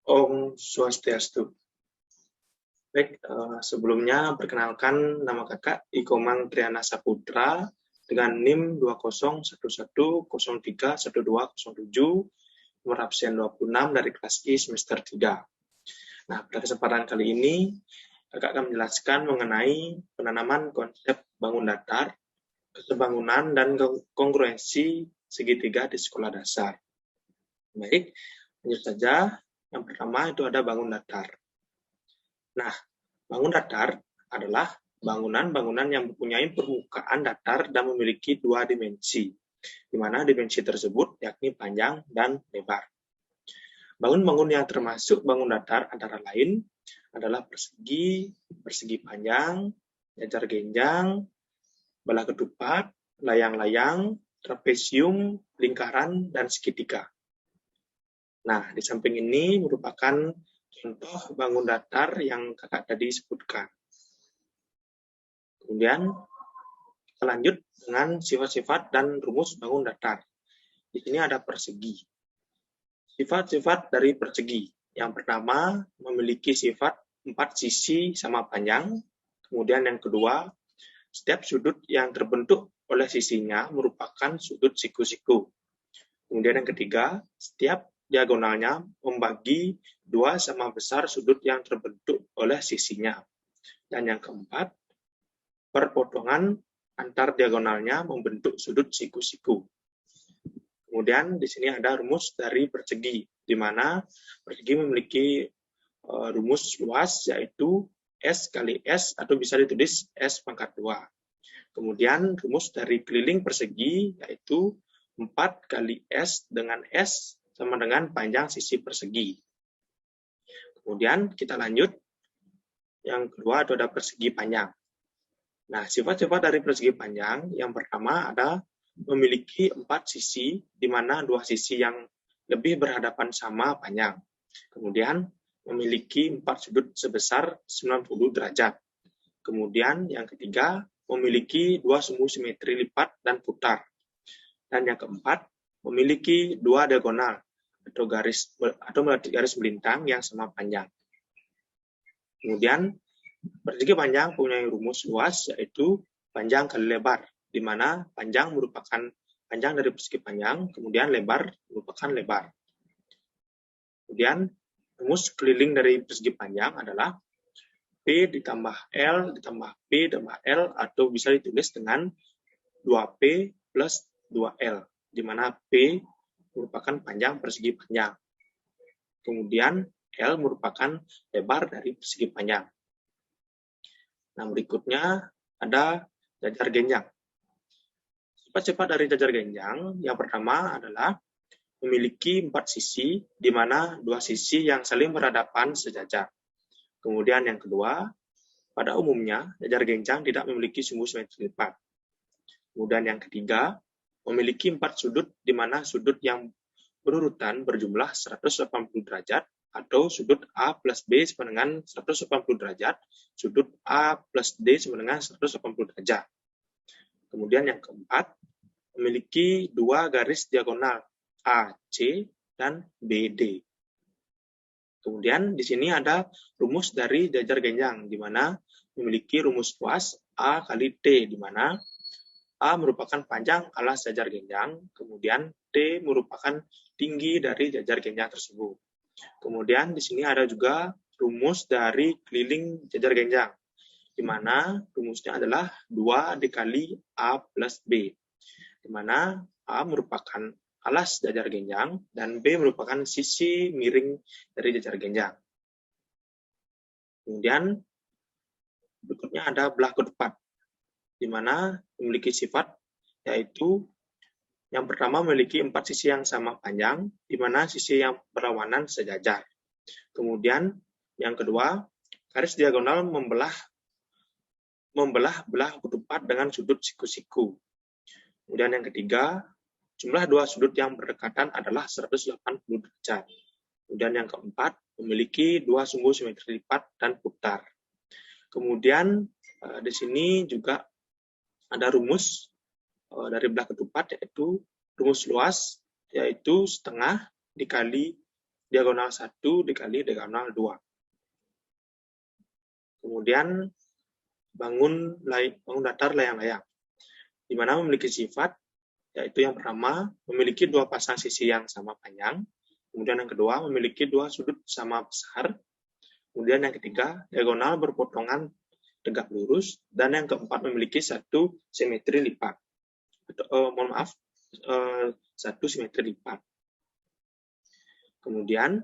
Om Swastiastu. Baik, sebelumnya perkenalkan nama kakak Ikomang Triana Saputra dengan NIM 2011031207, nomor absen 26 dari kelas I semester 3. Nah, pada kesempatan kali ini kakak akan menjelaskan mengenai penanaman konsep bangun datar, kesebangunan, dan kongruensi segitiga di sekolah dasar. Baik, lanjut saja. Yang pertama itu ada bangun datar. Nah, bangun datar adalah bangunan-bangunan yang mempunyai permukaan datar dan memiliki dua dimensi, di mana dimensi tersebut yakni panjang dan lebar. Bangun-bangun yang termasuk bangun datar antara lain adalah persegi, persegi panjang, jajar genjang, bala ketupat, layang-layang, trapesium, lingkaran, dan segitiga. Nah, di samping ini merupakan contoh bangun datar yang kakak tadi sebutkan. Kemudian kita lanjut dengan sifat-sifat dan rumus bangun datar. Di sini ada persegi. Sifat-sifat dari persegi. Yang pertama, memiliki sifat 4 sisi sama panjang. Kemudian yang kedua, setiap sudut yang terbentuk oleh sisinya merupakan sudut siku-siku. Kemudian yang ketiga, setiap diagonalnya membagi 2 sama besar sudut yang terbentuk oleh sisinya. Dan yang keempat, perpotongan antar diagonalnya membentuk sudut siku-siku. Kemudian di sini ada rumus dari persegi, di mana persegi memiliki rumus luas yaitu S kali S atau bisa ditulis S pangkat 2. Kemudian rumus dari keliling persegi yaitu 4 kali S dengan S sama dengan panjang sisi persegi. Kemudian kita lanjut. Yang kedua itu ada persegi panjang. Nah, sifat-sifat dari persegi panjang yang pertama ada memiliki 4 sisi, di mana 2 sisi yang lebih berhadapan sama panjang. Kemudian memiliki 4 sudut sebesar 90 derajat. Kemudian yang ketiga memiliki 2 sumbu simetri lipat dan putar. Dan yang keempat memiliki 2 diagonal atau garis melintang yang sama panjang. Kemudian persegi panjang punya rumus luas yaitu panjang kali lebar, di mana panjang merupakan panjang dari persegi panjang, kemudian lebar merupakan lebar. Kemudian rumus keliling dari persegi panjang adalah P ditambah L ditambah P ditambah L atau bisa ditulis dengan 2P plus 2L, di mana P merupakan panjang persegi panjang. Kemudian L merupakan lebar dari persegi panjang. Nah, berikutnya ada jajar genjang. Sifat-sifat dari jajar genjang yang pertama adalah memiliki 4 sisi, di mana 2 sisi yang saling berhadapan sejajar. Kemudian yang kedua, pada umumnya jajar genjang tidak memiliki sumbu simetri lipat. Kemudian yang ketiga, memiliki 4 sudut, di mana sudut yang berurutan berjumlah 180 derajat, atau sudut A plus B sama dengan 180 derajat, sudut A plus D sama dengan 180 derajat. Kemudian yang keempat, memiliki 2 garis diagonal AC dan BD. Kemudian di sini ada rumus dari jajar genjang, di mana memiliki rumus luas A kali T, di mana A merupakan panjang alas jajar genjang, kemudian T merupakan tinggi dari jajar genjang tersebut. Kemudian di sini ada juga rumus dari keliling jajar genjang, di mana rumusnya adalah 2 dikali A plus B, di mana A merupakan alas jajar genjang dan B merupakan sisi miring dari jajar genjang. Kemudian berikutnya ada belah ketupat, di mana memiliki sifat yaitu yang pertama memiliki 4 sisi yang sama panjang, di mana sisi yang berlawanan sejajar. Kemudian yang kedua, garis diagonal membelah belah ketupat dengan sudut siku-siku. Kemudian yang ketiga, jumlah 2 sudut yang berdekatan adalah 180 derajat. Kemudian yang keempat, memiliki 2 sumbu simetri lipat dan putar. Kemudian di sini juga ada rumus dari belah ketupat, yaitu rumus luas, yaitu setengah dikali diagonal 1 dikali diagonal 2. Kemudian bangun datar layang-layang, di mana memiliki sifat, yaitu yang pertama, memiliki dua pasang sisi yang sama panjang, kemudian yang kedua, memiliki dua sudut sama besar, kemudian yang ketiga, diagonal berpotongan tegak lurus, dan yang keempat, memiliki satu simetri lipat. Satu simetri lipat. Kemudian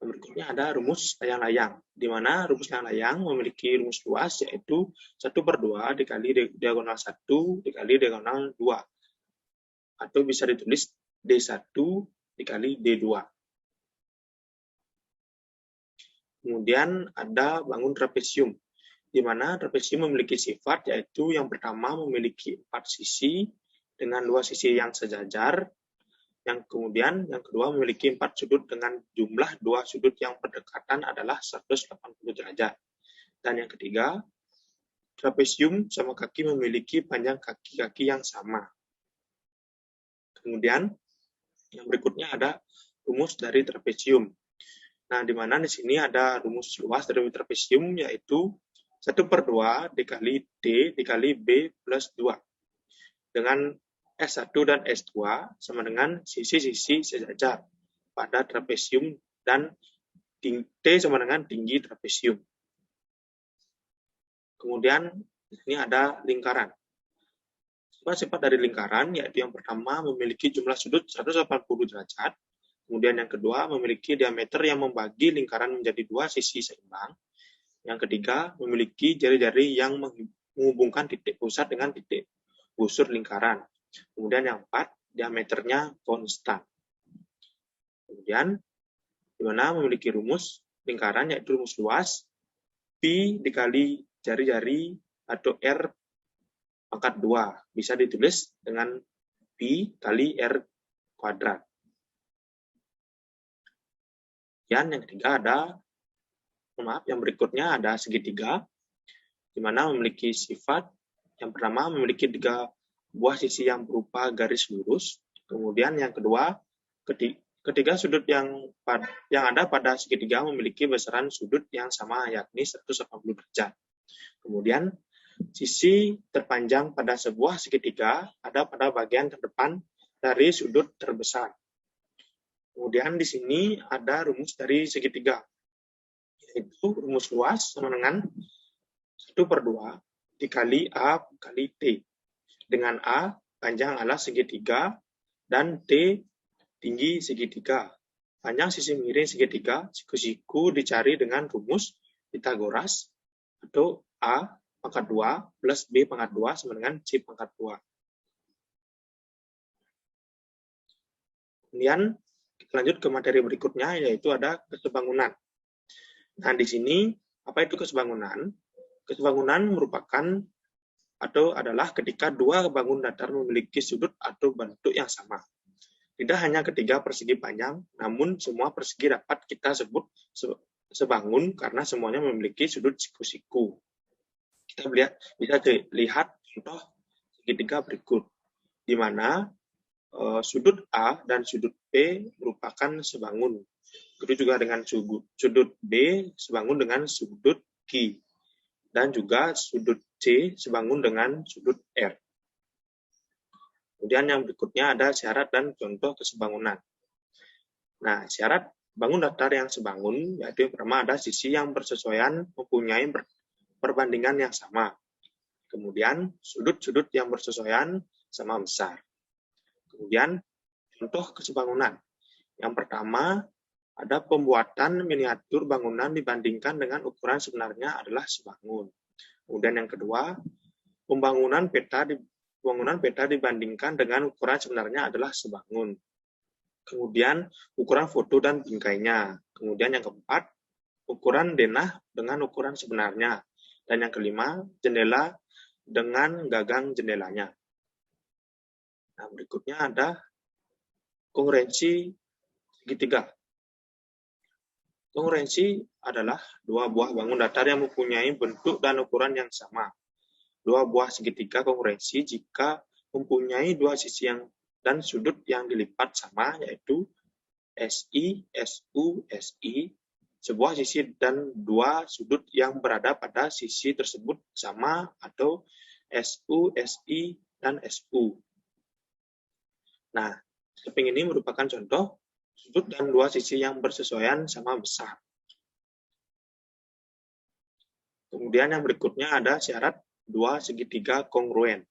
berikutnya ada rumus layang-layang, di mana rumus layang-layang memiliki rumus luas, yaitu 1/2 dikali diagonal 1 dikali diagonal 2. Atau bisa ditulis D1 dikali D2. Kemudian ada bangun trapesium, di mana trapesium memiliki sifat, yaitu yang pertama memiliki 4 sisi dengan 2 sisi yang sejajar, yang kedua memiliki 4 sudut dengan jumlah 2 sudut yang berdekatan adalah 180 derajat. Dan yang ketiga, trapesium sama kaki memiliki panjang kaki-kaki yang sama. Kemudian yang berikutnya ada rumus dari trapesium. Nah, di mana di sini ada rumus luas dari trapesium, yaitu 1/2 dikali D dikali B plus 2. Dengan S1 dan S2 sama dengan sisi-sisi sejajar pada trapesium dan T sama dengan tinggi trapesium. Kemudian ini ada lingkaran. Sifat-sifat dari lingkaran, yaitu yang pertama memiliki jumlah sudut 180 derajat, kemudian yang kedua memiliki diameter yang membagi lingkaran menjadi 2 sisi seimbang, yang ketiga memiliki jari-jari yang menghubungkan titik pusat dengan titik busur lingkaran. Kemudian yang keempat, diameternya konstan. Kemudian, di mana memiliki rumus lingkaran, yaitu rumus luas, pi dikali jari-jari atau R pangkat 2. Bisa ditulis dengan pi kali R kuadrat. Dan yang ketiga yang berikutnya ada segitiga, di mana memiliki sifat, yang pertama memiliki 3 buah sisi yang berupa garis lurus. Kemudian yang kedua, ketiga sudut yang ada pada segitiga memiliki besaran sudut yang sama, yakni 180 derajat. Kemudian sisi terpanjang pada sebuah segitiga ada pada bagian terdepan dari sudut terbesar. Kemudian di sini ada rumus dari segitiga, yaitu rumus luas sama dengan 1/2 dikali A kali T. Dengan A panjang alas segitiga dan T tinggi segitiga. Panjang sisi miring segitiga, siku-siku dicari dengan rumus Pythagoras, atau A pangkat 2 plus B pangkat 2 sama dengan C pangkat 2. Kemudian kita lanjut ke materi berikutnya, yaitu ada kesebangunan. Nah, di sini apa itu kesebangunan? Kesebangunan merupakan atau adalah ketika dua bangun datar memiliki sudut atau bentuk yang sama. Tidak hanya ketiga persegi panjang, namun semua persegi dapat kita sebut sebangun karena semuanya memiliki sudut siku-siku. Kita bisa lihat contoh segitiga berikut, di mana sudut A dan sudut B merupakan sebangun. Begitu juga dengan sudut B sebangun dengan sudut Q. Dan juga sudut C sebangun dengan sudut R. Kemudian yang berikutnya ada syarat dan contoh kesebangunan. Nah, syarat bangun datar yang sebangun, yaitu yang pertama ada sisi yang bersesuaian mempunyai perbandingan yang sama. Kemudian sudut-sudut yang bersesuaian sama besar. Kemudian contoh kesebangunan. Yang pertama, ada pembuatan miniatur bangunan dibandingkan dengan ukuran sebenarnya adalah sebangun. Kemudian yang kedua, pembangunan peta dibandingkan dengan ukuran sebenarnya adalah sebangun. Kemudian ukuran foto dan bingkainya. Kemudian yang keempat, ukuran denah dengan ukuran sebenarnya. Dan yang kelima, jendela dengan gagang jendelanya. Nah, berikutnya ada kongruensi segitiga. Kongruensi adalah dua buah bangun datar yang mempunyai bentuk dan ukuran yang sama. Dua buah segitiga kongruensi jika mempunyai dua sisi dan sudut yang dilipat sama, yaitu SI, SU, SI, sebuah sisi dan dua sudut yang berada pada sisi tersebut sama, atau SU, SI, dan SU. Nah, samping ini merupakan contoh sudut dan dua sisi yang bersesuaian sama besar. Kemudian yang berikutnya ada syarat dua segitiga kongruen.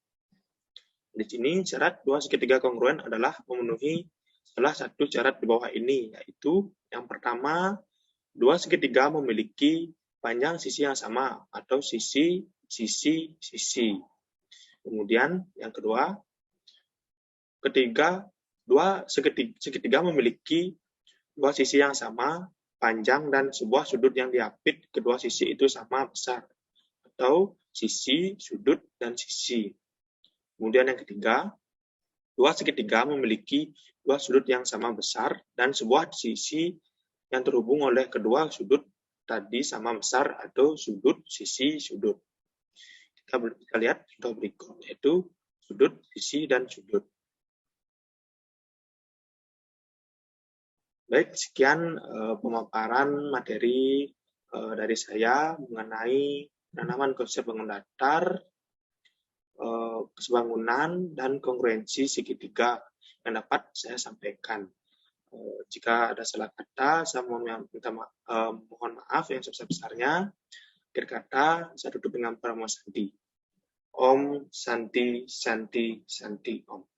Di sini syarat dua segitiga kongruen adalah memenuhi salah satu syarat di bawah ini, yaitu yang pertama, dua segitiga memiliki panjang sisi yang sama atau sisi. Kemudian yang kedua, dua segitiga memiliki dua sisi yang sama panjang dan sebuah sudut yang diapit kedua sisi itu sama besar, atau sisi, sudut, dan sisi. Kemudian yang ketiga, dua segitiga memiliki dua sudut yang sama besar dan sebuah sisi yang terhubung oleh kedua sudut tadi sama besar, atau sudut, sisi, sudut. Kita lihat contoh berikut, yaitu sudut, sisi, dan sudut. Baik, sekian pemaparan materi dari saya mengenai penanaman konsep bangunan datar, kesebangunan, dan kongruensi segitiga yang dapat saya sampaikan. Jika ada salah kata, saya mohon maaf yang sebesar-besarnya. Akhir kata, saya tutup dengan Paramo Santi. Om Santi Santi Santi Om.